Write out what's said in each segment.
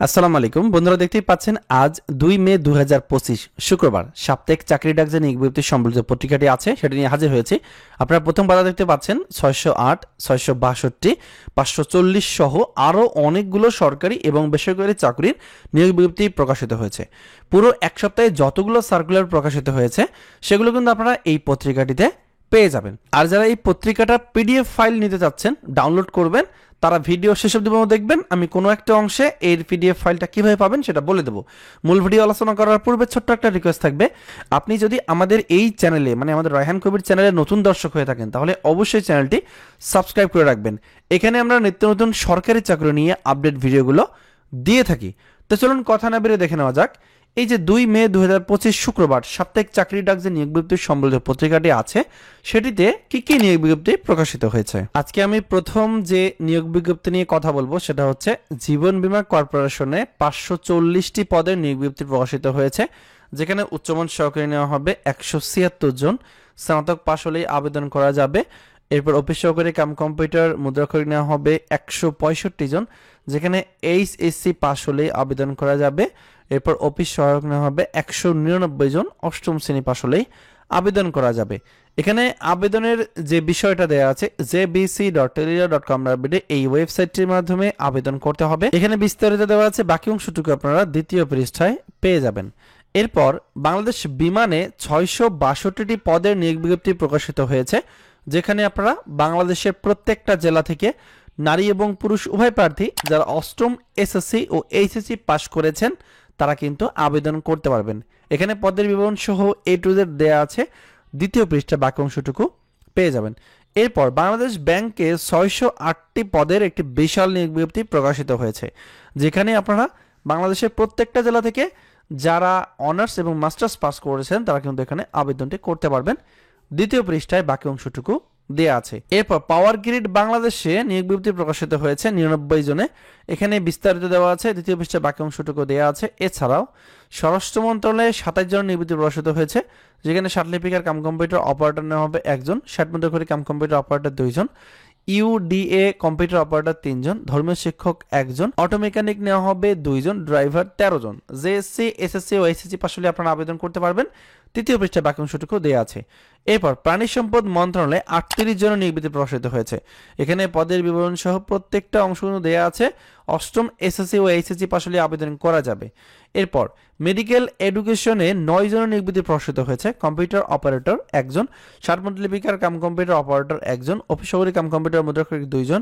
আসসালামু আলাইকুম বন্ধুরা, দেখতেই পাচ্ছেন আজ ২ মে ২০২৫ শুক্রবার সাপ্তাহিক চাকরি ডাক যে নিয়োগ বিজ্ঞপ্তি সম্বলিত পত্রিকাটি আছে সেটি নিয়ে হাজির হয়েছি। আপনারা প্রথম পাতা দেখতে পাচ্ছেন ৬০৮, ৬৬২, ৫৪০ সহ আরও অনেকগুলো সরকারি এবং বেসরকারি চাকরির নিয়োগ বিজ্ঞপ্তি প্রকাশিত হয়েছে। পুরো এক সপ্তাহে যতগুলো সার্কুলার প্রকাশিত হয়েছে সেগুলো কিন্তু আপনারা এই পত্রিকাটিতে পেয়ে যাবেন। আর যারা এই পত্রিকাটা পিডিএফ ফাইল নিতে চাচ্ছেন, ডাউনলোড করবেন, তারা ভিডিও শেষ অবধি দেখবেন। আমি কোনো একটা অংশে এর পিডিএফ ফাইলটা কিভাবে পাবেন সেটা বলে দেবো। মূল ভিডিও আলোচনা করার পূর্বে ছোট্ট একটা রিকোয়েস্ট থাকবে, আপনি যদি আমাদের এই চ্যানেলে মানে আমাদের রায়হান কবির চ্যানেলে নতুন দর্শক হয়ে থাকেন তাহলে অবশ্যই চ্যানেলটি সাবস্ক্রাইব করে রাখবেন। এখানে আমরা নিত্য নতুন সরকারি চাকরি নিয়ে আপডেট ভিডিওগুলো দিয়ে থাকি। তো চলুন কথা না বেরিয়ে দেখে নেওয়া যাক এই যে ২ মে ২০২৫ শুক্রবার সাপ্তাহিক চাকরি ডাক যে নিয়োগ বিজ্ঞপ্তি সম্বলিত পত্রিকাটি আছে সেটিতে কি কি নিয়োগ বিজ্ঞপ্তি প্রকাশিত হয়েছে। আজকে আমি প্রথম যে নিয়োগ বিজ্ঞপ্তি নিয়ে কথা বলবো সেটা হচ্ছে জীবন বীমা কর্পোরেশনে ৫৪০টি পদের নিয়োগ বিজ্ঞপ্তি প্রকাশিত হয়েছে, যেখানে উচ্চমান সহকারী নেওয়া হবে ১৭৬ জন, স্নাতক পাশ হলেই আবেদন করা যাবে। এরপর অফিস সহকারী কাম কম্পিউটার মুদ্রাক্ষরিক নেওয়া হবে ১৬৫ জন, যেখানে এইচএসসি পাশ হলেই আবেদন করা যাবে। এরপর অফিস সহায়ক নেওয়া হবে ১৯৯ জন, অষ্টম শ্রেণী পাশ হলেই আবেদন করা যাবে। এখানে আবেদনের যে বিষয়টা দেওয়া আছে jbc.teleria.com.bd এই ওয়েবসাইটটির মাধ্যমে আবেদন করতে হবে। এখানে বিস্তারিত দেওয়া আছে, বাকি অংশটুকু আপনারা দ্বিতীয় পৃষ্ঠায় পেয়ে যাবেন। এরপর বাংলাদেশ বিমানে ৬৬২টি পদের নিয়োগ বিজ্ঞপ্তি প্রকাশিত হয়েছে, যেখানে আপনারা বাংলাদেশের প্রত্যেকটা জেলা থেকে নারী এবং পুরুষ উভয় প্রার্থী যারা অষ্টম এসএসসি ও এইচএসসি পাশ করেছেন তারা কিন্তু আবেদন করতে পারবেন। এখানে পদের বিবরণ সহ A to Z দেয়া আছে, দ্বিতীয় পৃষ্ঠা বাকি অংশটুকু পেয়ে যাবেন। এরপর বাংলাদেশ ব্যাংকে ৬০৮টি পদের একটি বিশাল নিয়োগ বিজ্ঞপ্তি প্রকাশিত হয়েছে, যেখানে আপনারা বাংলাদেশের প্রত্যেকটা জেলা থেকে যারা অনার্স এবং মাস্টার্স পাস করেছেন তারা কিন্তু এখানে আবেদনটি করতে পারবেন। দ্বিতীয় পৃষ্ঠায় বাকি অংশটুকু দেয়া আছে। এরপর পাওয়ার গ্রিড বাংলাদেশে নিয়োগ বিজ্ঞপ্তি প্রকাশিত হয়েছে ৯৯ জনে, এখানে বিস্তারিত দেওয়া আছে, দ্বিতীয় পৃষ্ঠায় বাকি অংশটুকু দেওয়া আছে। এছাড়াও স্বরাষ্ট্র মন্ত্রণালয়ে ২৭ জন নিয়োগ বিজ্ঞপ্তি প্রকাশিত হয়েছে, যেখানে ষাটলিপিকার কাম কম্পিউটার অপারেটর নেওয়া হবে ১ জন, ষাটমুদ্রাক্ষরিক কাম কম্পিউটার অপারেটর ২ জন, ইউডিএ কম্পিউটার অপারেটর ৩ জন, ধর্মীয় শিক্ষক ১ জন, অটো মেকানিক নেওয়া হবে ২ জন, ড্রাইভার ১৩ জন। জেএসসি, এসএসসি ও এইচএসসি পাশ হলে আপনারা আবেদন করতে পারবেন। তৃতীয় পৃষ্ঠায় বাকি অংশটুকু দেওয়া আছে। এরপর প্রাণী সম্পদ মন্ত্রণালয়ে ৩৮ জন নিয়োগ বিজ্ঞপ্তি প্রকাশিত হয়েছে, এখানে পদের বিবরণ সহ প্রত্যেকটা অংশগুলো দেওয়া আছে। অষ্টম এসএসসি ও এইচএসসি পাশ হলে আবেদন করা যাবে। এরপর মেডিকেল এডুকেশনে ৯ জন নিয়োগ বিজ্ঞপ্তি প্রকাশিত হয়েছে, কম্পিউটার অপারেটর ১ জন, ষাটমুদ্রালিপিকার কাম কম্পিউটার অপারেটর ১ জন, অফিস সহকারী কাম কম্পিউটার মুদ্রাক্ষরিক ২ জন,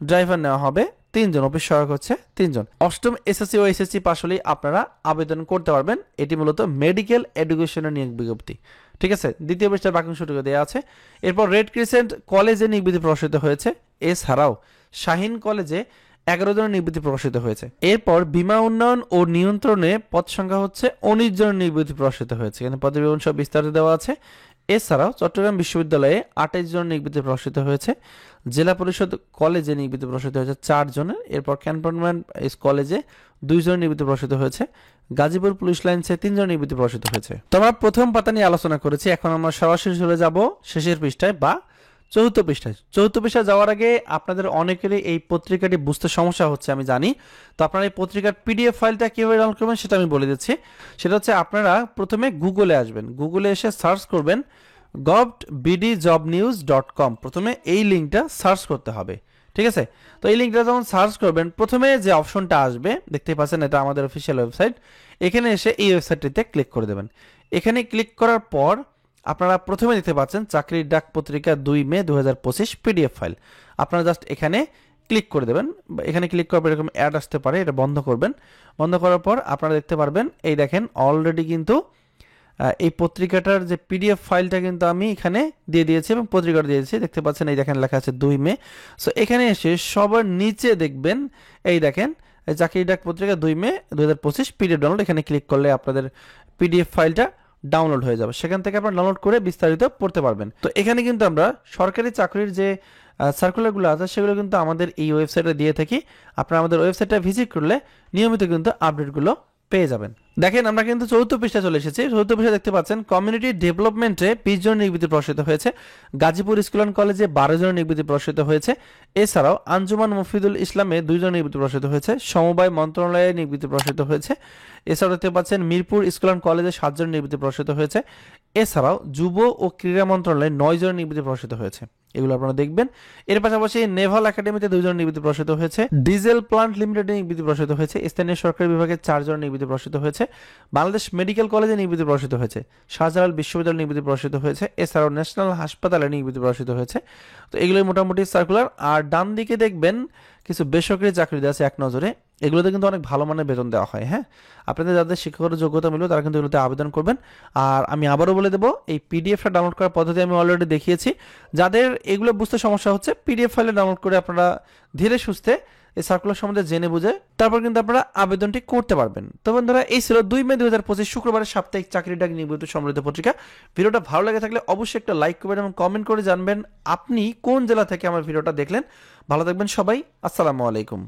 ড্রাইভার নেওয়া হবে ৩ জন, অফিস সহায়ক হচ্ছে ৩ জন। অষ্টম এসএসসি ও এইচএসসি পাশ হলেই আপনারা আবেদন করতে পারবেন। এটি মূলত মেডিকেল এডুকেশনের নিয়োগ বিজ্ঞপ্তি, ঠিক আছে। দ্বিতীয় পৃষ্ঠায় বাকি অংশটুকু দেওয়া আছে। এরপর রেড ক্রিসেন্ট কলেজে নিয়োগ বিজ্ঞপ্তি প্রকাশিত হয়েছে, এছাড়াও শাহিন কলেজে ১১ জনের নিয়োগ বিজ্ঞপ্তি প্রকাশিত হয়েছে। এরপর বীমা উন্নয়ন ও নিয়ন্ত্রণে পদ সংখ্যা হচ্ছে ১৯ জনের নিয়োগ বিজ্ঞপ্তি প্রকাশিত হয়েছে, এখানে পদের বিবরণ সব বিস্তারিত দেওয়া আছে। এছাড়াও চট্টগ্রাম বিশ্ববিদ্যালয়ে ২৮ জনের নিয়োগ বিজ্ঞপ্তি প্রকাশিত হয়েছে, জেলা পরিষদ কলেজে নিয়োগ বিজ্ঞপ্তি প্রকাশিত হয়েছে ৪ জনের। এরপর ক্যান্টনমেন্ট কলেজে ২ জনের নিয়োগ বিজ্ঞপ্তি প্রকাশিত হয়েছে, গাজীপুর পুলিশ লাইন্সে 3 জনের নিয়োগ বিজ্ঞপ্তি প্রকাশিত হয়েছে। তো আমরা প্রথম পাতা নিয়ে আলোচনা করেছি, এখন আমরা সরাসরি চলে যাব শেষের পৃষ্ঠায় বা চতুর্থ পৃষ্ঠায়। চতুর্থ পৃষ্ঠায় যাওয়ার আগে আপনাদের অনেকেরই এই পত্রিকাটি বুঝতে সমস্যা হচ্ছে আমি জানি, তো আপনারা এই পত্রিকার পিডিএফ ফাইলটা কীভাবে ডাউনলোড করবেন সেটা আমি বলে দিচ্ছি। সেটা হচ্ছে আপনারা প্রথমে গুগলে আসবেন, গুগলে এসে সার্চ করবেন govbdjobnews.com, প্রথমে এই লিঙ্কটা সার্চ করতে হবে, ঠিক আছে। তো এই লিঙ্কটা যখন সার্চ করবেন প্রথমে যে অপশনটা আসবে দেখতে পাচ্ছেন, এটা আমাদের অফিসিয়াল ওয়েবসাইট। এখানে এসে এই ওয়েবসাইটটিতে ক্লিক করে দেবেন। এখানে ক্লিক করার পর আপনারা প্রথমে দেখতে পাচ্ছেন চাকরির ডাক পত্রিকা ২ মে ২০২৫ পিডিএফ ফাইল। আপনারা জাস্ট এখানে ক্লিক করে দেবেন। এখানে ক্লিক করার পর এরকম অ্যাড আসতে পারে, এটা বন্ধ করবেন। বন্ধ করার পর আপনারা দেখতে পারবেন এই দেখেন অলরেডি কিন্তু এই পত্রিকাটার যে পিডিএফ ফাইলটা কিন্তু আমি এখানে দিয়ে দিয়েছি এবং পত্রিকাটা দিয়েছি, দেখতে পাচ্ছেন এই দেখেন লেখা আছে ২ মে। সো এখানে এসে সবার নিচে দেখবেন এই দেখেন চাকরির ডাক পত্রিকা ২ মে ২০২৫ পিডিএফ ডাউনলোড, এখানে ক্লিক করলে আপনাদের পিডিএফ ফাইলটা ডাউনলোড হয়ে যাবে, সেখান থেকে আপনারা ডাউনলোড করে বিস্তারিত পড়তে পারবেন। তো এখানে কিন্তু আমরা সরকারি চাকরির যে সার্কুলারগুলো আছে সেগুলো কিন্তু আমাদের এই ওয়েবসাইটে দিয়ে থাকি। আপনারা আমাদের ওয়েবসাইটে ভিজিট করলে নিয়মিত কিন্তু আপডেটগুলো পেয়ে যাবেন। দেখেন আমরা কিন্তু চতুর্থ পৃষ্ঠায় চলে এসেছি। চতুর্থ পৃষ্ঠায় দেখতে পাচ্ছেন কমিউনিটি ডেভেলপমেন্টে 20 জন নিয়োগ প্রকাশিত হয়েছে, গাজীপুর স্কুল অ্যান্ড কলেজে 12 জন নিয়োগ প্রকাশিত হয়েছে, এছাড়াও আঞ্জুমান মুফিদুল ইসলামে 2 জন নিয়োগ প্রকাশিত হয়েছে, সমবায় মন্ত্রণালয়ে নিয়োগ প্রকাশিত হয়েছে, এছাড়াও দেখতে পাচ্ছেন মিরপুর স্কুল অ্যান্ড কলেজে 7 জন নিয়োগ প্রকাশিত হয়েছে, এছাড়াও যুব ও ক্রীড়া মন্ত্রণালয়ে 9 জন নিয়োগ প্রকাশিত হয়েছে। এগুলো আপনারা দেখবেন। এর পাশাপাশি নেভাল একাডেমিতে 2 জন নিয়োগ প্রকাশিত হয়েছে, ডিজেল প্লান্ট লিমিটেডে নিয়োগ প্রকাশিত হয়েছে, স্থানীয় সরকারি বিভাগে 4 জন নিয়োগ প্রকাশিত হয়েছে, বাংলাদেশ মেডিকেল কলেজে নিয়োগ প্রকাশিত হয়েছে, শাহজালাল বিশ্ববিদ্যালয়ে নিয়োগ প্রকাশিত হয়েছে, এছাড়াও ন্যাশনাল হাসপাতালে নিয়োগ প্রকাশিত হয়েছে। তো এগুলোই মোটামুটি সার্কুলার। আর ডান দিকে দেখবেন কিছু বেসরকারি চাকরি দেওয়া আছে এক নজরে, এগুলোতে কিন্তু অনেক ভালো মানের বেতন দেওয়া হয়। হ্যাঁ, আপনাদের যাদের শিক্ষাগত যোগ্যতা মিলবে তারা কিন্তু এগুলোতে আবেদন করবেন। আর আমি আবারও বলে দেবো, এই পিডিএফটা ডাউনলোড করার পদ্ধতি আমি অলরেডি দেখিয়েছি। যাদের এগুলো বুঝতে সমস্যা হচ্ছে, পিডিএফ ফাইলে ডাউনলোড করে আপনারা ধীরে সুস্থে এই সার্কুলার সম্বন্ধে জেনে বুঝে তারপর কিন্তু আপনারা আবেদনটি করতে পারবেন। তো বন্ধুরা, এই ছিল 2 মে 2025 শুক্রবারের সাপ্তাহিক চাকরি ডাক নিয়োগ সম্বলিত পত্রিকা। ভিডিওটা ভালো লাগে থাকলে অবশ্যই একটা লাইক করবেন এবং কমেন্ট করে জানবেন আপনি কোন জেলা থেকে আমার ভিডিওটা দেখলেন। ভালো থাকবেন সবাই, আসসালামু আলাইকুম।